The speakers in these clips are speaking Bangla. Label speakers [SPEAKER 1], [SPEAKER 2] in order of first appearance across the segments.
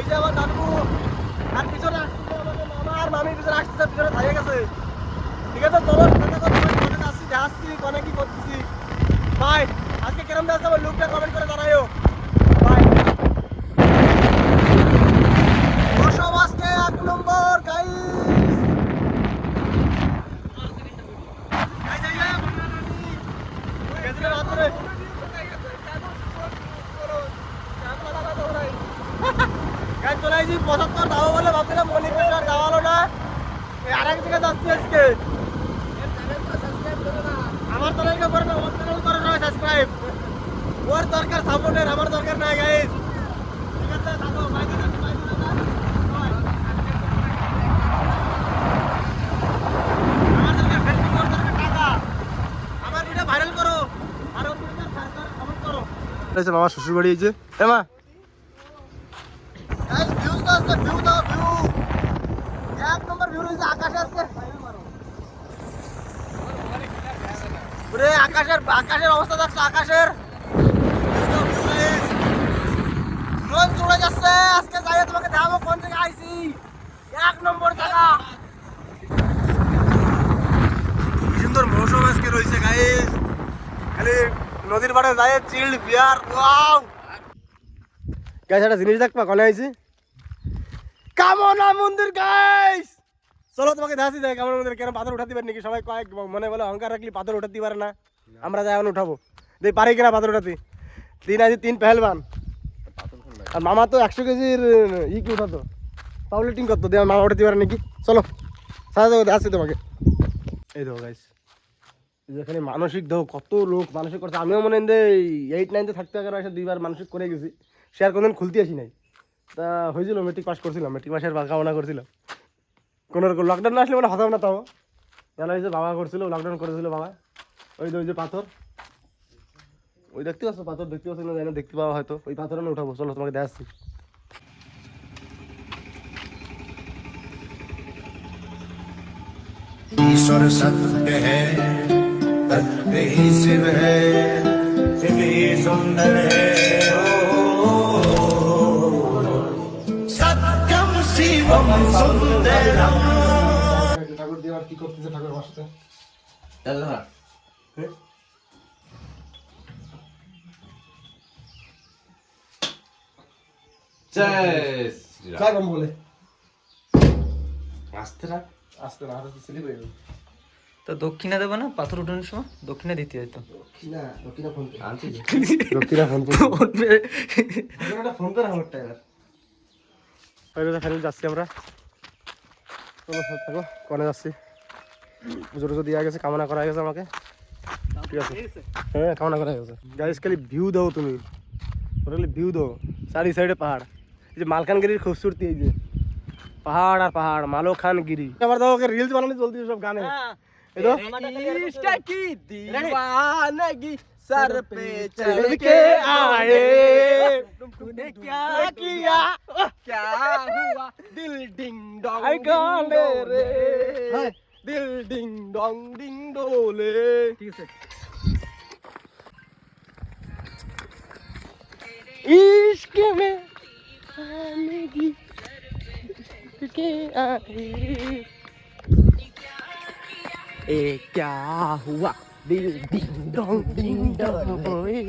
[SPEAKER 1] যে আমার দাদু আর পিছনে আসছে আমাদের মামা আর মামি পিছনে আসছে, পিছনে দাঁড়িয়ে গেছে। ঠিক আছে, চলো আসছি যাচ্ছি কোনে কি করতেছি। ভাই আজকে কিরম যাচ্ছে আমার লুকটা কমেন্ট করে জানাইও। ভাই বসব আজকে 1 নম্বর গাইস। চলে আসছি 75 যাবো বলে ভাবছিলাম, মনিকেশ্বর যাওয়া হলো না। আর এক দিকে যাচ্ছি আজকে। আমার চ্যানেলকে করে না, ওর চ্যানেল করে না সাবস্ক্রাইব। ওর দরকার সাপোর্টের, আমার দরকার নাই গাইস। ঠিক আছে থাকো, বাই বাই বাই। আমার দরকার ফেসবুক, ওর দরকার টাকা। আমার ভিডিও ভাইরাল করো আর ওর ভিডিও কমেন্ট করো। এসে মামা শ্বশুর বাড়ি হয়েছে। এ মা গাইস, ভিউজ তো আজকে ভিউ দাও, ভিউ 1 নম্বর ভিউ রয়েছে আকাশে আজকে। পুরো আকাশের অবস্থা দেখছো, আকাশের মন চলে যাচ্ছে। আজকে যাই তোমাকে দেখাবো কোন থেকে আইছি। 1 নম্বর জায়গা, কি সুন্দর মৌসুম আজকে রয়েছে গাইস। খালি নদীর পাড়ে যাই চিল্ড বিয়ার। ওয়াও গাইস, একটা জিনিস দেখবা কোনে আইছি, কামনা মন্দির গাইস। চলো তোমাকে দেখাচ্ছি যাই কামনা মন্দির কেন পাথর উঠাতে পারে নাকি। সবাই কয়েক মনে বলে অহংকার রাখলি পাথর উঠাতে পারে না, আমরা যাই এখন উঠাবো। দেখ পারি কিনা পাথর উঠাতে। 3 পেহেলবান আর মামা তো 100 কেজির ই কি উঠাতো, পাউলেটিং করতো, দিয়ে মামা উঠাতে পারে নাকি। চলো সাথে দেখাচ্ছি তোমাকে। এই দেখো গাইস, যেখানে মানসিক দেখো কত লোক মানসিক করছে। আমিও মনে হয় 8, 9 থাকতে আগে এসে 2বার মানসিক করে গেছি। সে আর কোনদিন খুলতে আসি নাই। তা হয়েছিল মেট্রিক পাস করছিলাম, মেট্রিক পাসের কামনা করছিলাম। কোনো রকম লকডাউন না আসলে মানে হতাম না। তাও জানা হয়েছে বাবা করছিল, লকডাউন করেছিল বাবা। ওই যে পাথর, ওই দেখতে পাচ্ছ পাথর, দেখতে পাচ্ছ না জানি, দেখতে পাওয়া হয়তো। ওই পাথর আমি উঠাবো, চলো তোমাকে দেখাচ্ছি।
[SPEAKER 2] ईश्वर सत्य है, सत्य ही शिव है, शिव ही सुंदर है। सत्यम शिवम सुंदरम।
[SPEAKER 1] ঠাকুর দিয়ে আর কি করতেছে ঠাকুর বসতে। জয় কম বলে
[SPEAKER 3] আসতে রাখ।
[SPEAKER 1] আসতে না হাতে স্লিপ হয়ে গেল।
[SPEAKER 4] তো দক্ষিণা দেবো না পাথর উঠানোর সময়? দক্ষিণা দিতে হয়তো।
[SPEAKER 1] দক্ষিণা ফোন পে
[SPEAKER 3] আনছি
[SPEAKER 1] দক্ষিণা ফোন পে ফোন পে আমার টাইগার। যাচ্ছি আমরা, চলো থাকো। কনে যাচ্ছি, পুজো টুজো দেওয়া গেছে, কামনা করা গেছে আমাকে। ঠিক আছে, হ্যাঁ কামনা করা গেছে। গাইস খালি ভিউ দাও তুমি, টোটালি ভিউ দাও। 4 সাইডে পাহাড়। এই যে মালকানগিরির খুবসুরতি, এই যে পাহাড় আর পাহাড়, মালখানগিরি। আবার দেখো ওকে রিলস বানানো চলতি সব গানে। এই তো ইশক কি दीवानगी सर पे चढ़ के आए, तूने क्या किया क्या हुआ, दिल डिंग डोंग गाले रे, दिल डिंग डोंग डिंग डोले। ठीक है, इश्क में दीवानगी के आए, ए क्या हुआ दिल डिंग डोंग डिंग डोले।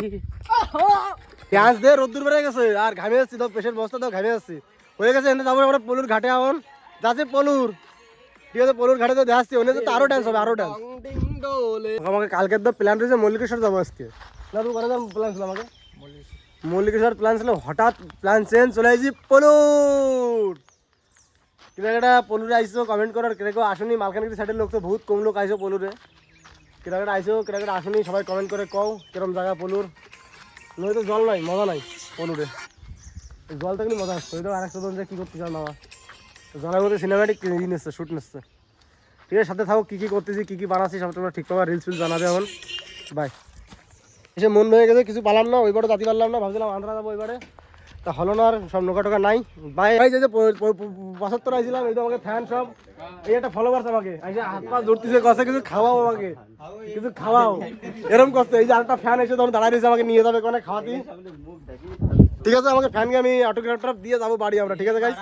[SPEAKER 1] ডান্স দে, রোদ্দুর বেড়ে গেছে আর ঘামে যাচ্ছি। তো পেশের বস্তা তো ঘামে যাচ্ছি হয়ে গেছে। এনে যাবো আমরা পলুর ঘাটে। এখন যাচ্ছে পলুর। ঠিক আছে, পলুর ঘাটে তো দেখাচ্ছি। ওনে তো আরো ডান্স হবে, আরো ডান্স। আমাকে কালকের তো প্ল্যান রয়েছে মল্লিকেশ্বর যাবো আজকে। না তুই করে প্ল্যান ছিল আমাকে মল্লিকেশ্বর প্ল্যান ছিল, হঠাৎ প্ল্যান চেঞ্জ, চলে আসছি পলুর। কেনাকাটা পলুরে আইসো কমেন্ট করার কেনাকে আসুনি। মালকানগিরি সাইডের লোক তো বহুত কম লোক আইসো পলুরে। কেনাকাটা আইসো, কেনাকাটা আসুনি, সবাই কমেন্ট করে কও কিরম জায়গা পলুর। নই তো জল নাই, মজা নাই পলুরে। জল থাকলে মজা আসতো। ওই তো আরেকটা জন যে কী করতে চাও মামা, জলের মধ্যে সিনেমাটিক ই নিচ্ছে, শ্যুট নিচ্ছে। ঠিক আছে, সাথে থাকো, কী কী করতেছি, কী কী বানাচ্ছি সব তোমরা ঠিক পাবা। রিলস ফিলস জানাবে এখন। বাই। এসে মন হয়ে গেছে, কিছু পারলাম না, ওইবারে জাতি পারলাম না। ভাবছিলাম আন্ধ্রা যাবো ওইবারে, তা হলো না, আর সব নৌকা টোকা নাই ভাই। এই যে 75 আইছিলাম, এই তো আমাকে ফ্যান সব, এই একটা ফলোয়ার্স আমাকে এসে হাত পা ধরতেছে, কষে কিছু খাওয়াও আমাকে, কিছু খাওয়াও, এরকম করছে। এই যে আরেকটা ফ্যান এসে তখন দাঁড়ায় রয়েছে, আমাকে নিয়ে যাবে কোনে খাওয়াতে। ঠিক আছে, আমাকে ফ্যানকে আমি অটোগ্রাফ দিয়ে যাবো বাড়ি আমরা, ঠিক আছে গাইস।